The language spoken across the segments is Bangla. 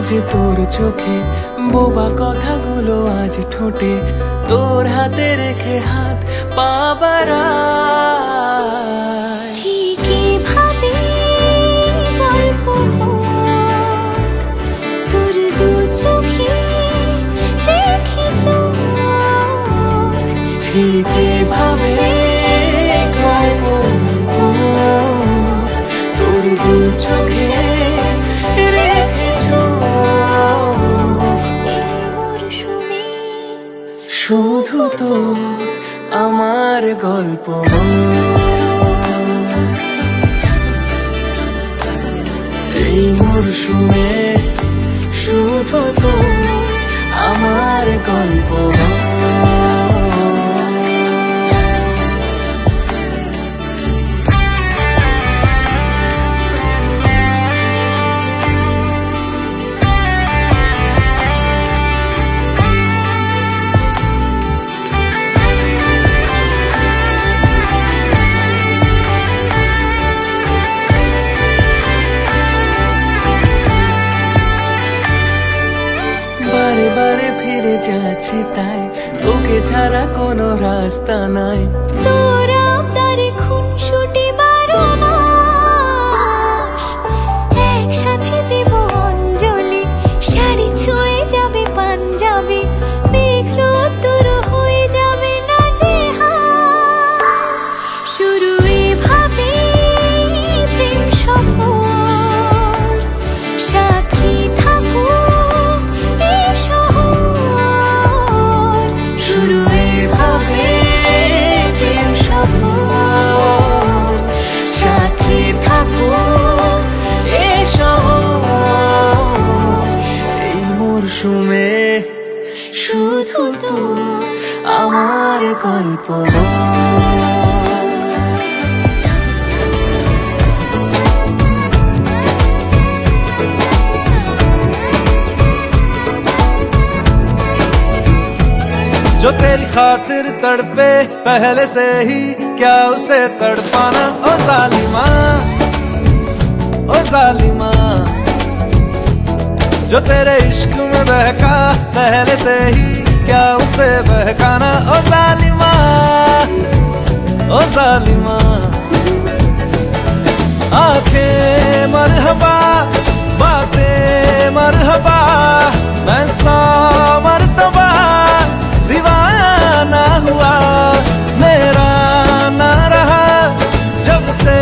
যে তোর চোখে, বোবা কথাগুলো আজ ঠোঁটে, তোর হাতে রেখে হাত পা বাড়ায়। ঠিকই ভাবে গল্প তোর দু চোখে রেখে চোখ, ঠিকই ভাবে গল্প তোর দু চোখে রেখে চোখ। এই মরশুমে শুধু তো আমার গল্প, এই মরশুমে শুধু তো আমার গল্প। বারে বারে ফিরে যাচ্ছি তাই, তোকে ছাড়া কোনো রাস্তা নাই। তোর আবদারে খুনসুটি 12 মাস, একসাথে দেব অঞ্জলি, শাড়ি ছুঁয়ে যাবে পাঞ্জাবি, মেঘ রোদ্দুর হয়ে যাবে নাজেহাল। শুরু এভাবে প্রেম সফর, সাক্ষী থাকুক এই শহর। শুরু এভাবে প্রেম সফর, সাথী থাকুক এ শহর। এই মরশুমে শুধু তো আমার গল্প। जो तेरी खातिर तड़पे पहले से ही, क्या उसे तड़पाना ओ जालिमा, ओ जालिमा। जो तेरे इश्क में बहका पहले से ही, क्या उसे बहकाना ओ जालिमा, ओ जालिमा। आंखें मरहबा, बातें मरहबा, मैं 100 मर्तबा दीवाना हुआ, मेरा ना रहा जब से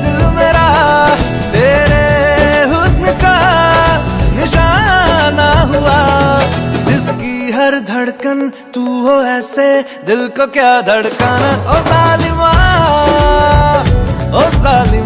दिल मेरा, तेरे हुस्न का निशाना हुआ। जिसकी हर धड़कन तू हो ऐसे, दिल को क्या धड़काना ओ जालिमा, ओ जालिमा।